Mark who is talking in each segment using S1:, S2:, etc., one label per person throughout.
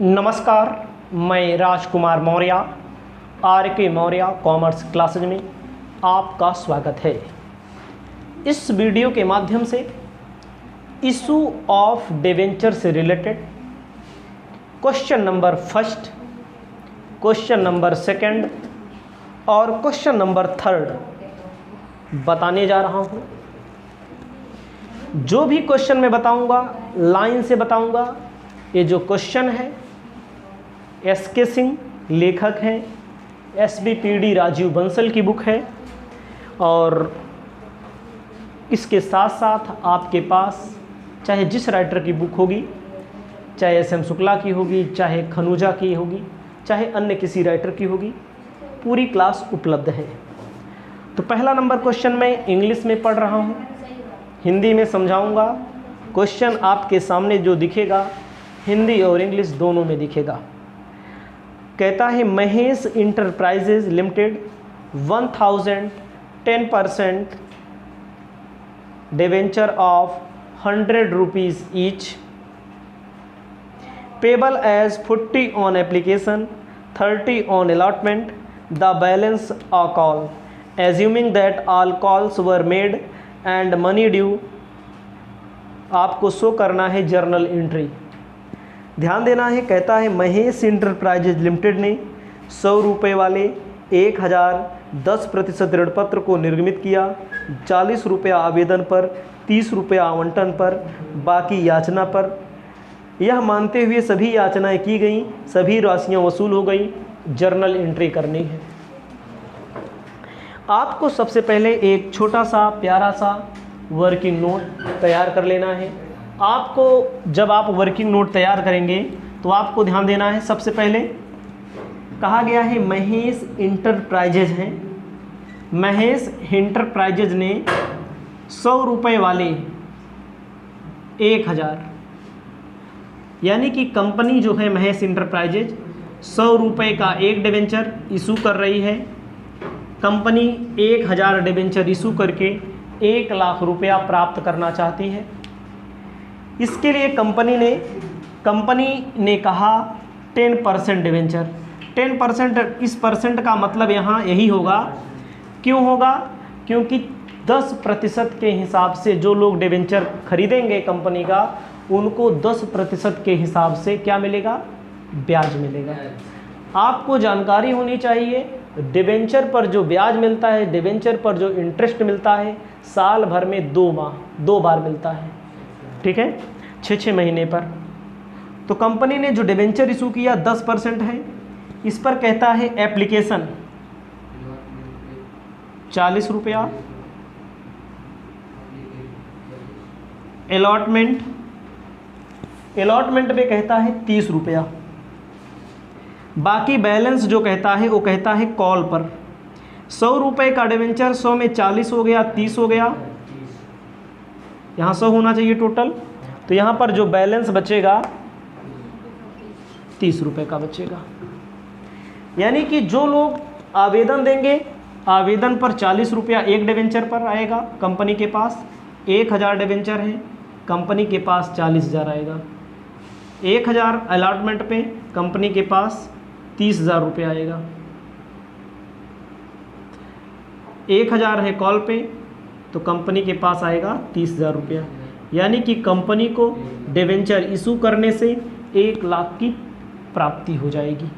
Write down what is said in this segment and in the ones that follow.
S1: नमस्कार, मैं Rajkumar Maurya R K. Maurya commerce classes में आपका स्वागत है। इस वीडियो के माध्यम से इशू ऑफ डिवेंचर से related question number first, question number second और क्वेश्चन नंबर थर्ड बताने जा रहा हूँ। जो भी क्वेश्चन मैं बताऊँगा लाइन से बताऊँगा। ये जो क्वेश्चन है एस.के. सिंह लेखक हैं, SBPD राजीव बंसल की बुक है और इसके साथ साथ आपके पास चाहे जिस राइटर की बुक होगी, चाहे SM शुक्ला की होगी, चाहे खनूजा की होगी, चाहे अन्य किसी राइटर की होगी, पूरी क्लास उपलब्ध है। तो पहला नंबर क्वेश्चन मैं इंग्लिश में पढ़ रहा हूँ, हिंदी में समझाऊंगा। क्वेश्चन आपके सामने जो दिखेगा हिंदी और इंग्लिश दोनों में दिखेगा। कहता है Mahesh enterprises limited 1010% debenture of 100 rupees each payable as 40 on application 30 on allotment the balance a call assuming that all calls were made and money due. आपको शो करना है जर्नल एंट्री। ध्यान देना है। कहता है महेश इंटरप्राइजेज लिमिटेड ने 100 रुपये वाले 1010% ऋण पत्र को निर्गमित किया। 40 रुपया आवेदन पर, 30 रुपया आवंटन पर, बाकी याचना पर। यह मानते हुए सभी याचनाएं की गई, सभी राशियां वसूल हो गई। जर्नल एंट्री करनी है। आपको सबसे पहले एक छोटा सा प्यारा सा वर्किंग नोट तैयार कर लेना है। आपको जब आप वर्किंग नोट तैयार करेंगे तो आपको ध्यान देना है। सबसे पहले कहा गया है महेश इंटरप्राइजेज हैं। महेश इंटरप्राइजेज ने 100 रुपये वाले 1000, यानी कि कंपनी जो है महेश इंटरप्राइजेज 100 रुपये का एक डिवेंचर इशू कर रही है। कंपनी 1000 डिवेंचर इशू करके 1 लाख रुपया प्राप्त करना चाहती है। इसके लिए कंपनी ने कहा 10% डिवेंचर। 10%, इस परसेंट का मतलब यहाँ यही होगा। क्यों होगा? क्योंकि 10% के हिसाब से जो लोग डिवेंचर खरीदेंगे कंपनी का, उनको 10% के हिसाब से क्या मिलेगा? ब्याज मिलेगा। आपको जानकारी होनी चाहिए डिवेंचर पर जो ब्याज मिलता है, डिवेंचर पर जो इंटरेस्ट मिलता है, साल भर में 2 बार मिलता है। ठीक है, 6 महीने पर। तो कंपनी ने जो डिवेंचर इशू किया 10% है। इस पर कहता है एप्लीकेशन 40 रुपया, अलॉटमेंट पे कहता है 30 रुपया, बाकी बैलेंस जो कहता है वो कहता है कॉल पर। 100 रुपये का डिवेंचर, 100 में 40 हो गया, 30 हो गया, यहाँ 100 होना चाहिए टोटल। तो यहाँ पर जो बैलेंस बचेगा 30 रुपये का बचेगा। यानी कि जो लोग आवेदन देंगे, आवेदन पर 40 रुपया एक डिवेंचर पर आएगा। कंपनी के पास 1000 डिवेंचर है, कंपनी के पास 40,000 आएगा। 1000 अलॉटमेंट पे कंपनी के पास 30,000 रुपये आएगा। 1000 है कॉल पे तो कंपनी के पास आएगा 30,000 रुपया। यानी कि कंपनी को डिवेंचर इशू करने से 1 लाख की प्राप्ति हो जाएगी।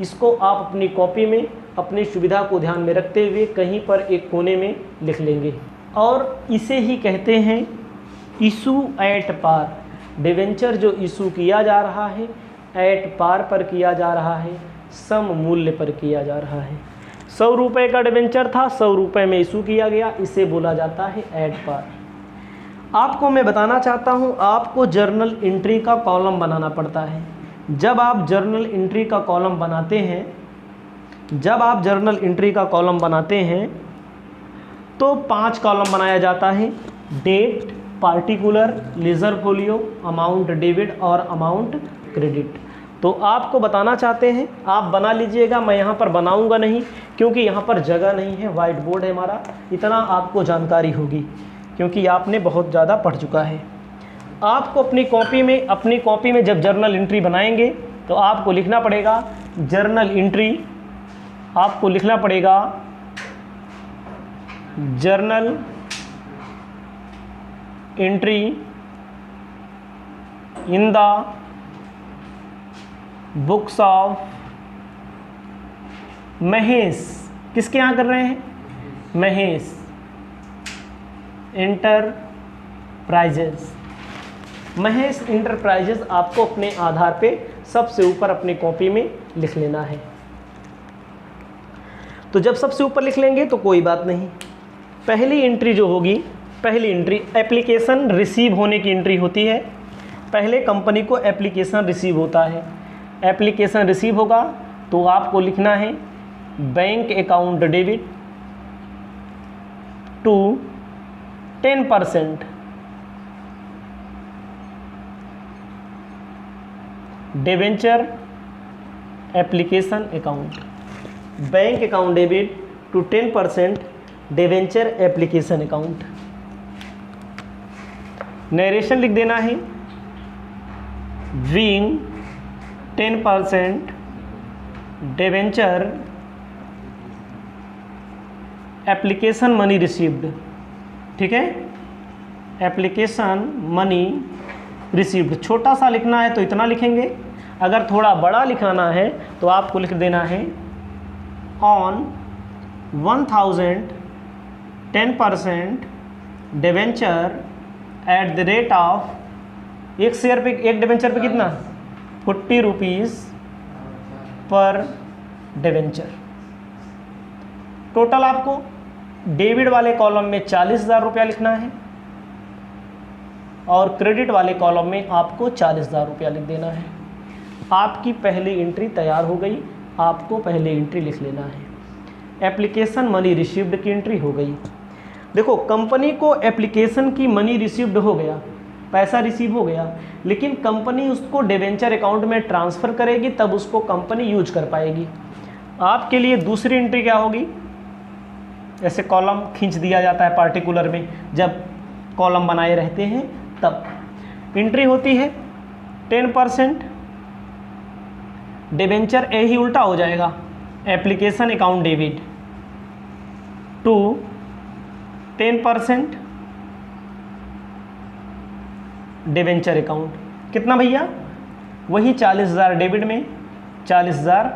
S1: इसको आप अपनी कॉपी में अपनी सुविधा को ध्यान में रखते हुए कहीं पर एक कोने में लिख लेंगे। और इसे ही कहते हैं इशू एट पार। डिवेंचर जो इशू किया जा रहा है एट पार पर किया जा रहा है, सम मूल्य पर किया जा रहा है। 100 रुपये का डिवेंचर था, 100 रुपये में इशू किया गया, इसे बोला जाता है एट पार। आपको मैं बताना चाहता हूँ, आपको जर्नल एंट्री का कॉलम बनाना पड़ता है। जब आप जर्नल एंट्री का कॉलम बनाते हैं, तो 5 कॉलम बनाया जाता है। Date, particular, ledger folio, amount debit और अमाउंट क्रेडिट। तो आपको बताना चाहते हैं, आप बना लीजिएगा। मैं यहाँ पर बनाऊँगा नहीं क्योंकि यहाँ पर जगह नहीं है, वाइट बोर्ड है हमारा। इतना आपको जानकारी होगी क्योंकि आपने बहुत ज़्यादा पढ़ चुका है। आपको अपनी कॉपी में जब जर्नल एंट्री बनाएंगे तो आपको लिखना पड़ेगा जर्नल एंट्री, आपको लिखना पड़ेगा journal entry in the books of Mahesh. किसके यहाँ कर रहे हैं? महेश इंटरप्राइजेस। महेश इंटरप्राइजेस आपको अपने आधार पे सबसे ऊपर अपनी कॉपी में लिख लेना है। तो जब सबसे ऊपर लिख लेंगे तो कोई बात नहीं। पहली एंट्री जो होगी, पहली एंट्री एप्लीकेशन रिसीव होने की एंट्री होती है। पहले कंपनी को एप्लीकेशन रिसीव होता है। एप्लीकेशन रिसीव होगा तो आपको लिखना है bank account debit to 10% debenture application account, bank account debit to 10% debenture application account. Narration लिख देना है being 10% debenture application money received. ठीक है, एप्लीकेशन मनी रिसीव्ड। छोटा सा लिखना है तो इतना लिखेंगे, अगर थोड़ा बड़ा लिखाना है तो आपको लिख देना है on 1000 10% debenture eight the rate of, एक शेयर पे, एक डिबेंचर पे कितना? 40 रुपीज़ पर डिबेंचर। टोटल आपको डेबिट वाले कॉलम में 40,000 रुपया लिखना है और क्रेडिट वाले कॉलम में आपको 40,000 रुपया लिख देना है। आपकी पहली एंट्री तैयार हो गई, आपको पहली एंट्री लिख लेना है। एप्लीकेशन मनी रिसीव्ड की एंट्री हो गई। देखो, कंपनी को एप्लीकेशन की मनी रिसीव्ड हो गया, पैसा रिसीव हो गया, लेकिन कंपनी उसको डिबेंचर अकाउंट में ट्रांसफ़र करेगी, तब उसको कंपनी यूज कर पाएगी। आपके लिए दूसरी एंट्री क्या होगी? ऐसे कॉलम खींच दिया जाता है पार्टिकुलर में, जब कॉलम बनाए रहते हैं तब एंट्री होती है 10% डिबेंचर, ही उल्टा हो जाएगा, application account debit to 10% debenture account. कितना भैया? वही 40,000 डेबिट में, 40,000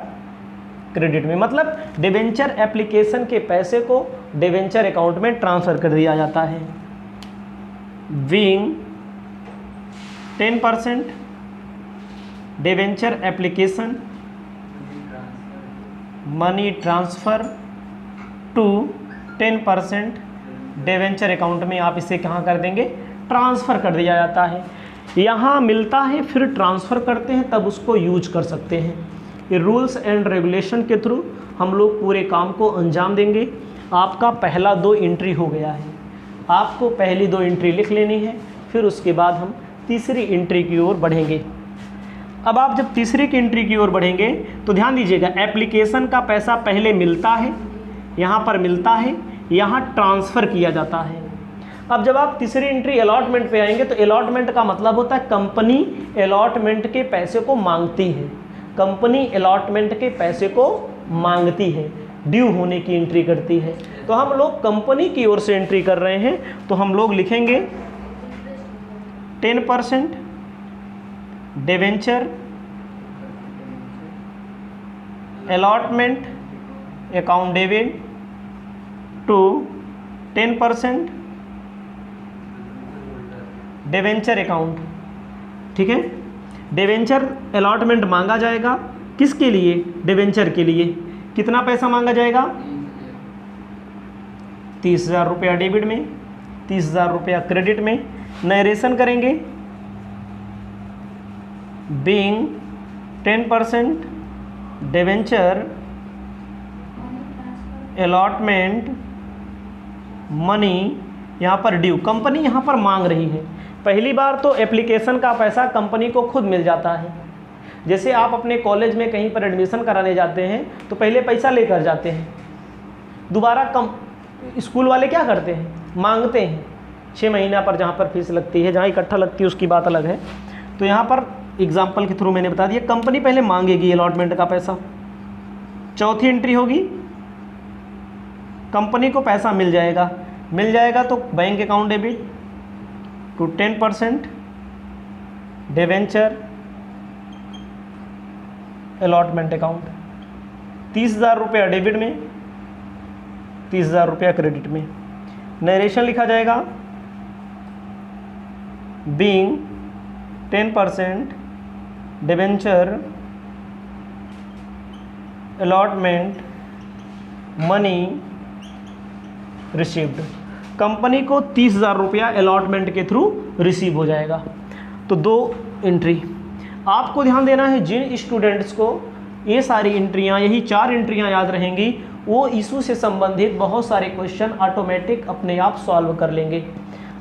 S1: क्रेडिट में। मतलब डिबेंचर एप्लीकेशन के पैसे को डिबेंचर अकाउंट में ट्रांसफ़र कर दिया जाता है। Being 10% debenture application money transfer to 10% debenture account में आप इसे कहाँ कर देंगे? ट्रांसफ़र कर दिया जाता है। यहाँ मिलता है फिर ट्रांसफ़र करते हैं, तब उसको यूज कर सकते हैं। ये रूल्स एंड रेगुलेशन के थ्रू हम लोग पूरे काम को अंजाम देंगे। आपका पहला 2 एंट्री हो गया है, आपको पहली 2 एंट्री लिख लेनी है, फिर उसके बाद हम तीसरी एंट्री की ओर बढ़ेंगे। अब आप जब तीसरी की एंट्री की ओर बढ़ेंगे तो ध्यान दीजिएगा, एप्लीकेशन का पैसा पहले मिलता है, यहाँ पर मिलता है, यहाँ ट्रांसफ़र किया जाता है। अब जब आप तीसरी एंट्री अलॉटमेंट पे आएंगे तो अलॉटमेंट का मतलब होता है कंपनी अलॉटमेंट के पैसे को मांगती है, कंपनी अलॉटमेंट के पैसे को मांगती है, ड्यू होने की एंट्री करती है। तो हम लोग कंपनी की ओर से एंट्री कर रहे हैं, तो हम लोग लिखेंगे 10% debenture allotment account debit to 10% debenture account. ठीक है, डिबेंचर अलॉटमेंट मांगा जाएगा किसके लिए? डिबेंचर के लिए। कितना पैसा मांगा जाएगा? 30,000 रुपया डेबिट में, 30,000 रुपया क्रेडिट में। नरेशन करेंगे बीइंग 10% डिबेंचर अलॉटमेंट मनी, यहाँ पर ड्यू, कंपनी यहाँ पर मांग रही है। पहली बार तो एप्लीकेशन का पैसा कंपनी को खुद मिल जाता है। जैसे आप अपने कॉलेज में कहीं पर एडमिशन कराने जाते हैं तो पहले पैसा लेकर जाते हैं, दोबारा स्कूल वाले क्या करते हैं? मांगते हैं 6 महीना पर, जहाँ पर फीस लगती है, जहाँ इकट्ठा लगती है उसकी बात अलग है। तो यहाँ पर एग्जाम्पल के थ्रू मैंने बता दिया, कंपनी पहले मांगेगी अलॉटमेंट का पैसा। चौथी एंट्री होगी, कंपनी को पैसा मिल जाएगा तो bank account debit to 10% debenture allotment account, 30,000 रुपया डेबिट में, 30,000 रुपया क्रेडिट में। नरेशन लिखा जाएगा being 10% debenture allotment money received. Company को 30,000 रुपया अलॉटमेंट के थ्रू रिसीव हो जाएगा। तो 2 एंट्री आपको ध्यान देना है। जिन स्टूडेंट्स को ये सारी एंट्रियाँ, यही 4 एंट्रियाँ याद रहेंगी, वो इशू से संबंधित बहुत सारे क्वेश्चन ऑटोमेटिक अपने आप सॉल्व कर लेंगे।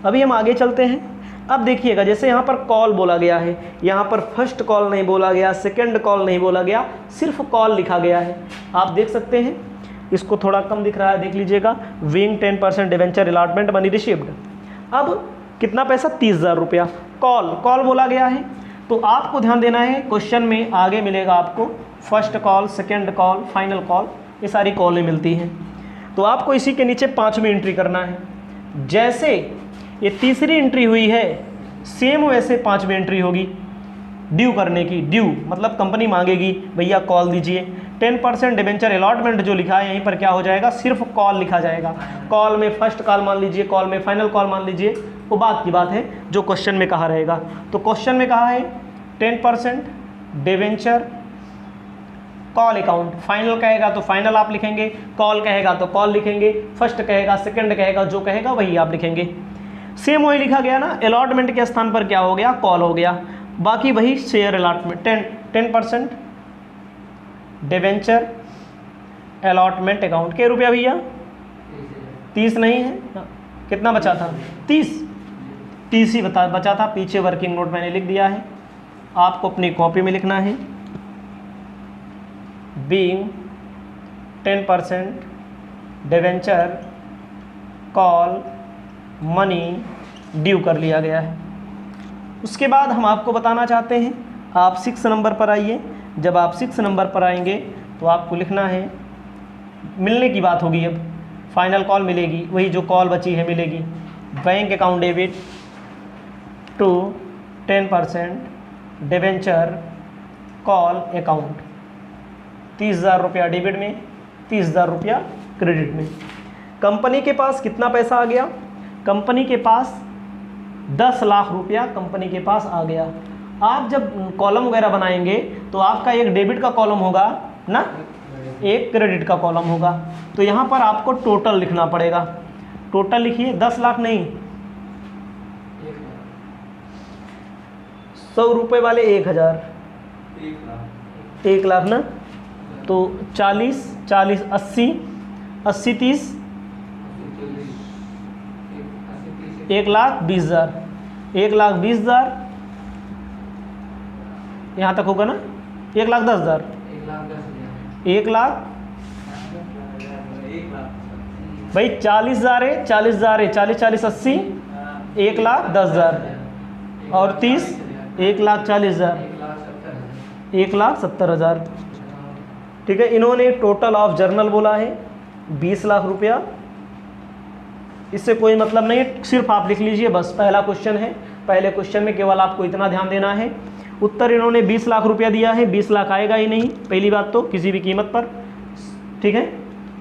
S1: अभी हम आगे चलते हैं। अब देखिएगा, जैसे यहाँ पर कॉल बोला गया है, यहाँ पर फर्स्ट कॉल नहीं बोला गया, सेकंड कॉल नहीं बोला गया, सिर्फ कॉल लिखा गया है। आप देख सकते हैं, इसको थोड़ा कम दिख रहा है, देख लीजिएगा, wing 10% debenture allotment money received. अब कितना पैसा? 30,000 रुपया। कॉल बोला गया है, तो आपको ध्यान देना है, क्वेश्चन में आगे मिलेगा आपको first call, second call, final call, ये सारी कॉलें मिलती हैं। तो आपको इसी के नीचे 5वीं एंट्री करना है। जैसे ये तीसरी एंट्री हुई है, सेम वैसे 5वीं एंट्री होगी ड्यू करने की। ड्यू मतलब कंपनी मांगेगी, भैया कॉल दीजिए। 10% डिवेंचर अलॉटमेंट जो लिखा है, यहीं पर क्या हो जाएगा? सिर्फ कॉल लिखा जाएगा। कॉल में फर्स्ट कॉल मान लीजिए, कॉल में फाइनल कॉल मान लीजिए, वो बात की बात है जो क्वेश्चन में कहा रहेगा। तो क्वेश्चन में कहा है 10% डिवेंचर कॉल अकाउंट। फाइनल कहेगा तो फाइनल आप लिखेंगे, कॉल कहेगा तो कॉल लिखेंगे, फर्स्ट कहेगा, सेकंड कहेगा, जो कहेगा वही आप लिखेंगे। सेम वही लिखा गया ना, अलॉटमेंट के स्थान पर क्या हो गया? कॉल हो गया। बाकी वही share allotment 10% debenture allotment account के रुपया भैया 30 नहीं है, कितना बचा था? 30 ही बचा था। पीछे वर्किंग नोट मैंने लिख दिया है, आपको अपनी कॉपी में लिखना है। Being 10% debenture call money due कर लिया गया है। उसके बाद हम आपको बताना चाहते हैं, आप 6 नंबर पर आइए। जब आप 6 नंबर पर आएंगे तो आपको लिखना है, मिलने की बात होगी, अब फाइनल कॉल मिलेगी, वही जो कॉल बची है मिलेगी। Bank account debit to 10% debenture call account, 30,000 रुपया डेबिट में, 30,000 रुपया क्रेडिट में। कंपनी के पास कितना पैसा आ गया? कंपनी के पास 10 लाख रुपया कंपनी के पास आ गया। आप जब कॉलम वगैरह बनाएंगे तो आपका एक डेबिट का कॉलम होगा ना, एक क्रेडिट का कॉलम होगा। तो यहाँ पर आपको टोटल लिखना पड़ेगा। टोटल लिखिए, 10 लाख नहीं, 100 रुपये वाले 1,000, 1 लाख ना, तो 40 40 80 80 30 1,20,000, 1,20,000 यहाँ तक होगा ना, 1,10,000, 1 लाख भाई 40,000 है, 40,000 है, 40 40 80 1,10,000 और 30 1,40,000, 1,70,000। ठीक है, इन्होंने टोटल ऑफ जर्नल बोला है 20 लाख रुपया। इससे कोई मतलब नहीं है, सिर्फ आप लिख लीजिए बस, पहला क्वेश्चन है, पहले क्वेश्चन में केवल आपको इतना ध्यान देना है। उत्तर इन्होंने 20 लाख रुपया दिया है, 20 लाख आएगा ही नहीं पहली बात तो किसी भी कीमत पर। ठीक है,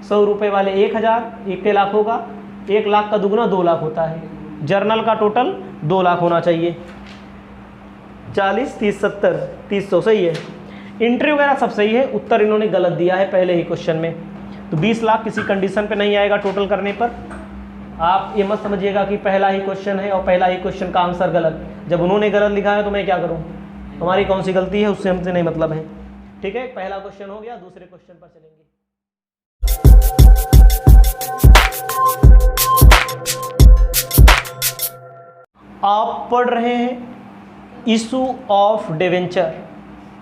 S1: 100 रुपये वाले 1,000, 1 लाख होगा, 1 लाख का दुगना 2 लाख होता है। जर्नल का टोटल 2 लाख होना चाहिए। 40 30 70 300 सही है। एंट्री वगैरह सब सही है, उत्तर इन्होंने गलत दिया है पहले ही क्वेश्चन में। तो 20 लाख किसी कंडीशन पे नहीं आएगा टोटल करने पर। आप ये मत समझिएगा कि पहला ही क्वेश्चन है और पहला ही क्वेश्चन का आंसर गलत। जब उन्होंने गलत लिखा है तो मैं क्या करूं, हमारी कौन सी गलती है, उससे हमसे नहीं मतलब है। ठीक है, पहला क्वेश्चन हो गया, दूसरे क्वेश्चन पर चलेंगे। आप पढ़ रहे हैं इशू ऑफ डिवेंचर,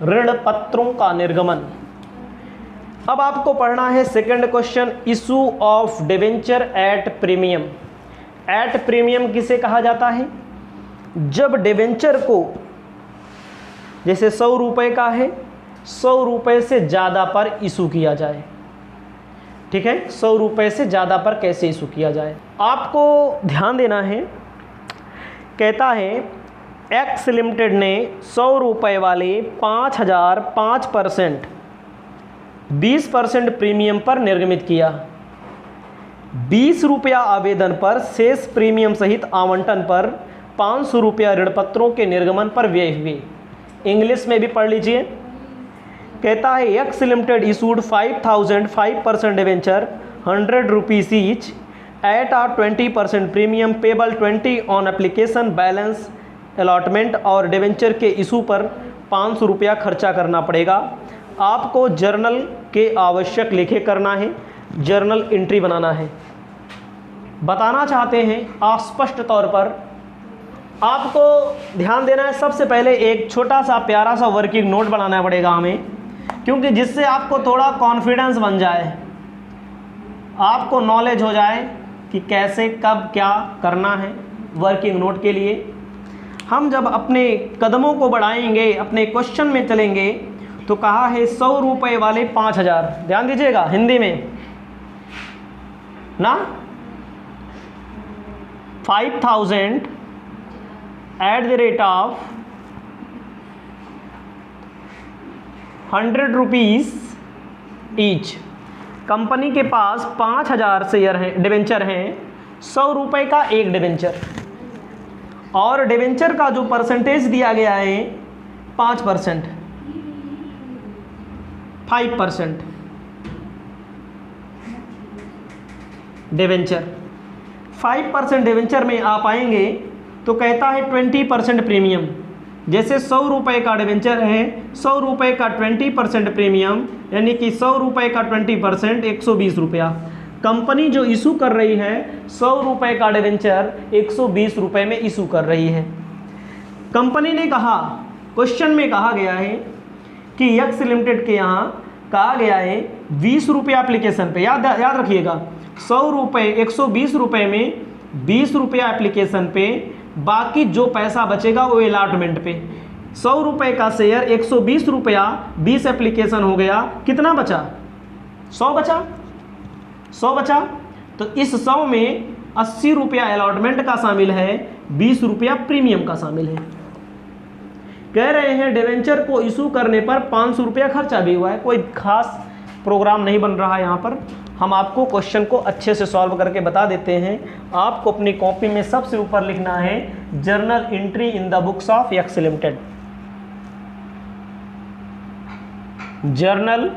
S1: ऋण पत्रों का निर्गमन। अब आपको पढ़ना है second question, issue of debenture at premium. At premium किसे कहा जाता है? जब डिवेंचर को जैसे 100 रुपये का है, 100 रुपये से ज़्यादा पर इशू किया जाए। ठीक है, 100 रुपये से ज़्यादा पर कैसे इशू किया जाए, आपको ध्यान देना है। कहता है एक्स लिमिटेड ने 100 रुपये वाले 5000 5% 20% प्रीमियम पर निर्गमित किया। 20 रुपया आवेदन पर शेष प्रीमियम सहित आवंटन पर 500 रुपया ऋण पत्रों के निर्गमन पर व्यय हुए। इंग्लिश में भी पढ़ लीजिए। कहता है X limited issued 5000 5% debenture 100 rupees each at a 20% premium payable 20 on application balance allotment, और डिवेंचर के इशू पर 500 रुपया खर्चा करना पड़ेगा। आपको जर्नल के आवश्यक लेखे करना है, जर्नल एंट्री बनाना है। बताना चाहते हैं स्पष्ट तौर पर, आपको ध्यान देना है। सबसे पहले एक छोटा सा प्यारा सा वर्किंग नोट बनाना पड़ेगा हमें, क्योंकि जिससे आपको थोड़ा कॉन्फिडेंस बन जाए, आपको नॉलेज हो जाए कि कैसे कब क्या करना है। वर्किंग नोट के लिए हम जब अपने कदमों को बढ़ाएंगे, अपने क्वेश्चन में चलेंगे, तो कहा है 100 रुपये वाले 5000, ध्यान दीजिएगा हिंदी में ना, 5000 eight the rate of 100 rupees each. Company के पास 5000 शेयर हैं, डिवेंचर हैं, 100 रुपये का एक डिवेंचर, और डिवेंचर का जो परसेंटेज दिया गया है 5%, 5% डिवेंचर। 5% डिवेंचर में आप आएंगे तो कहता है 20% प्रीमियम। जैसे 100 रुपये का डिवेंचर है, 100 रुपये का 20% प्रीमियम, यानी कि 100 रुपये का 20% 120 रुपया। कंपनी जो इशू कर रही है 100 रुपये का डिवेंचर 120 रुपये में इशू कर रही है। कंपनी ने कहा, क्वेश्चन में कहा गया है कि एक्स लिमिटेड के यहाँ कहा गया है 20 रुपये एप्लीकेशन पे, याद रखिएगा, 100 रुपये 120 रुपये में 20 रुपया एप्लीकेशन पे, बाकी जो पैसा बचेगा वो अलॉटमेंट पे। 100 रुपये का शेयर 120 रुपया, 20 एप्लीकेशन हो गया, कितना बचा? 100 बचा, 100 बचा। तो इस 100 में 80 रुपया अलॉटमेंट का शामिल है, 20 रुपया प्रीमियम का शामिल है। कह रहे हैं डिवेंचर को इशू करने पर 500 रुपया खर्चा भी हुआ है। कोई खास प्रोग्राम नहीं बन रहा है यहाँ पर, हम आपको क्वेश्चन को अच्छे से सॉल्व करके बता देते हैं। आपको अपनी कॉपी में सबसे ऊपर लिखना है journal entry in the books of x limited. Journal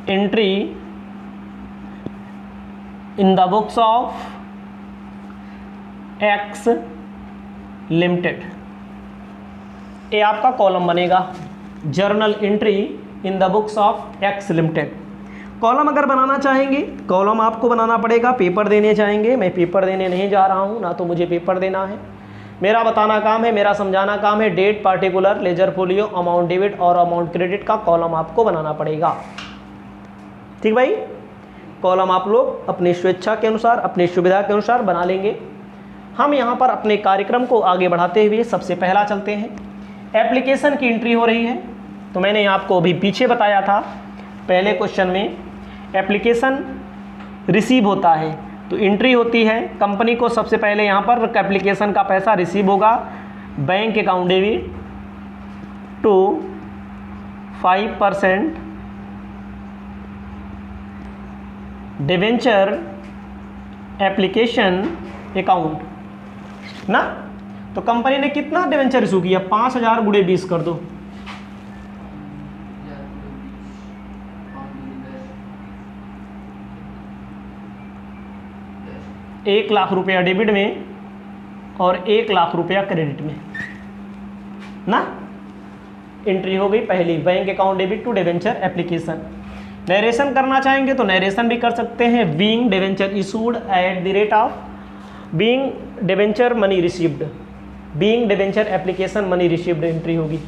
S1: entry in the books of x limited, ये आपका कॉलम बनेगा, journal entry in the books of x limited. Column अगर बनाना चाहेंगे, कॉलम आपको बनाना पड़ेगा। पेपर देने चाहेंगे, मैं पेपर देने नहीं जा रहा हूँ, ना तो मुझे पेपर देना है। मेरा बताना काम है, मेरा समझाना काम है। Date, particular, ledger folio, amount debit और अमाउंट क्रेडिट का कॉलम आपको बनाना पड़ेगा। ठीक भाई, कॉलम आप लोग अपनी स्वेच्छा के अनुसार, अपनी सुविधा के अनुसार बना लेंगे। हम यहाँ पर अपने कार्यक्रम को आगे बढ़ाते हुए सबसे पहला चलते हैं। एप्लीकेशन की एंट्री हो रही है, तो मैंने आपको अभी पीछे बताया था पहले क्वेश्चन में, एप्लीकेशन रिसीव होता है तो एंट्री होती है। कंपनी को सबसे पहले यहाँ पर एप्लीकेशन का पैसा रिसीव होगा, bank account debit to 5% debenture application account ना। तो कंपनी ने कितना डिवेंचर इशू किया? 5000 × 20 कर दो, 1 लाख रुपया डेबिट में और 1 लाख रुपया क्रेडिट में ना। एंट्री हो गई पहली, bank account debit to debenture application. Narration करना चाहेंगे तो नरेशन भी कर सकते हैं। Being debenture issued at the rate of, being debenture money received, being debenture application money received entry होगी।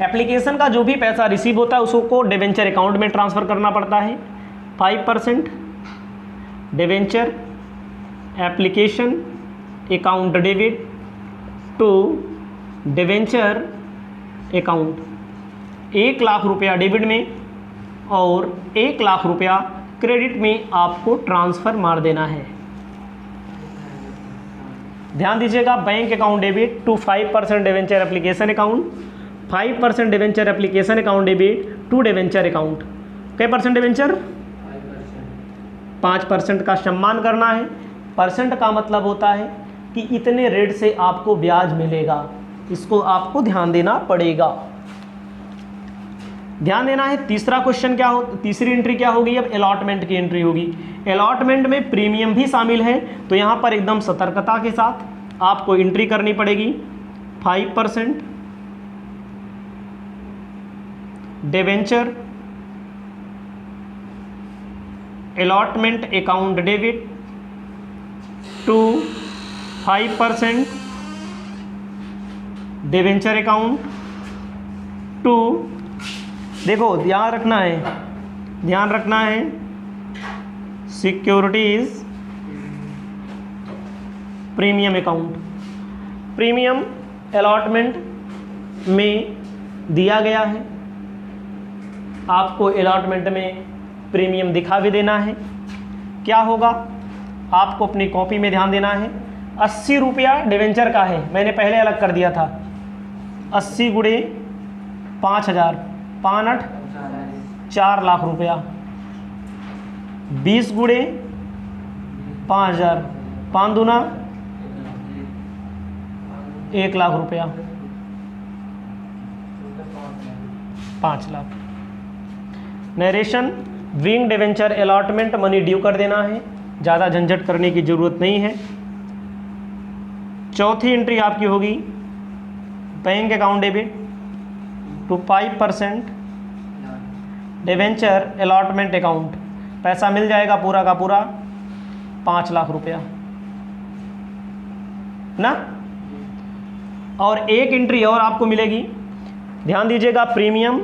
S1: एप्लीकेशन का जो भी पैसा रिसीव होता है उसको डिवेंचर अकाउंट में ट्रांसफ़र करना पड़ता है। 5% debenture application account debit to debenture account, 1 lakh रुपया डेबिट में और 1 लाख रुपया क्रेडिट में आपको ट्रांसफ़र मार देना है। ध्यान दीजिएगा, bank account debit to 5% debenture application account, 5% debenture application account debit to debenture account. क्या परसेंट डिवेंचर? 5% का सम्मान करना है। परसेंट का मतलब होता है कि इतने रेट से आपको ब्याज मिलेगा, इसको आपको ध्यान देना पड़ेगा। ध्यान देना है। तीसरा क्वेश्चन क्या हो, तीसरी एंट्री क्या होगी? अब अलॉटमेंट की एंट्री होगी। अलॉटमेंट में प्रीमियम भी शामिल है, तो यहाँ पर एकदम सतर्कता के साथ आपको एंट्री करनी पड़ेगी। 5% debenture allotment account debit to 5% debenture account to, देखो ध्यान रखना है securities premium account. Premium allotment में दिया गया है, आपको अलॉटमेंट में प्रीमियम दिखा भी देना है। क्या होगा, आपको अपनी कॉपी में ध्यान देना है। 80 रुपया डिवेंचर का है, मैंने पहले अलग कर दिया था। 80 गुणे 5000, 5 4 लाख रुपया। 20 गुणे 5000, 5 दूना 1 लाख रुपया, 5 lakh. Narration wing debenture allotment money due कर देना है, ज़्यादा झंझट करने की ज़रूरत नहीं है। चौथी एंट्री आपकी होगी bank account debit to 5% debenture allotment account. पैसा मिल जाएगा पूरा का पूरा 5 लाख रुपया ना। और एक एंट्री और आपको मिलेगी, ध्यान दीजिएगा, प्रीमियम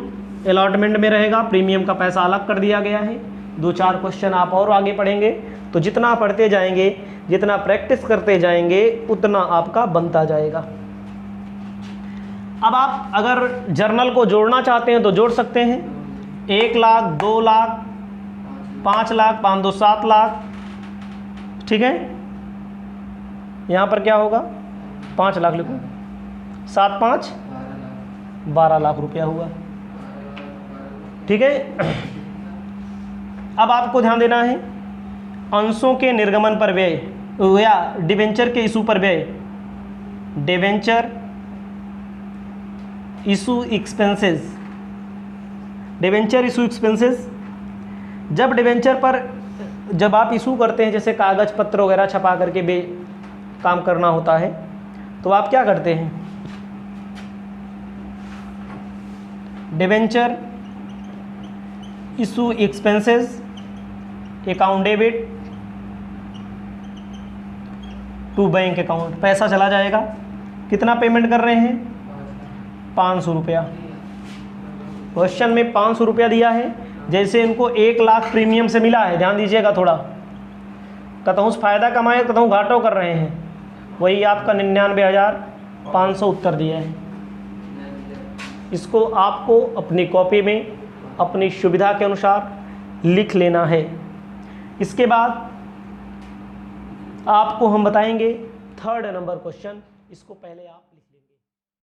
S1: अलॉटमेंट में रहेगा, प्रीमियम का पैसा अलग कर दिया गया है। 2-4 क्वेश्चन आप और आगे पढ़ेंगे, तो जितना पढ़ते जाएंगे, जितना प्रैक्टिस करते जाएंगे, उतना आपका बनता जाएगा। अब आप अगर जर्नल को जोड़ना चाहते हैं तो जोड़ सकते हैं। 1 लाख, 2 लाख, 5 लाख, 5 2 7 लाख, ठीक है। यहाँ पर क्या होगा, 5 लाख लिखो, 7 5 12 लाख रुपया हुआ, ठीक है। अब आपको ध्यान देना है, अंशों के निर्गमन पर व्यय या डिवेंचर के इशू पर व्यय, debenture issue expenses. Debenture issue expenses, जब डिवेंचर पर जब आप इशू करते हैं, जैसे कागज पत्र वगैरह छपा करके काम करना होता है, तो आप क्या करते हैं, debenture issue expenses account debit to bank account. पैसा चला जाएगा, कितना पेमेंट कर रहे हैं, 500 रुपया। क्वेश्चन में 500 रुपया दिया है, जैसे इनको 1 लाख प्रीमियम से मिला है, ध्यान दीजिएगा थोड़ा, कतहूँ फ़ायदा कमाए कतहूँ घाटों कर रहे हैं, वही आपका 99,500 उत्तर दिया है। इसको आपको अपनी कॉपी में अपनी सुविधा के अनुसार लिख लेना है। इसके बाद आपको हम बताएंगे 3rd नंबर क्वेश्चन, इसको पहले आप लिखिए।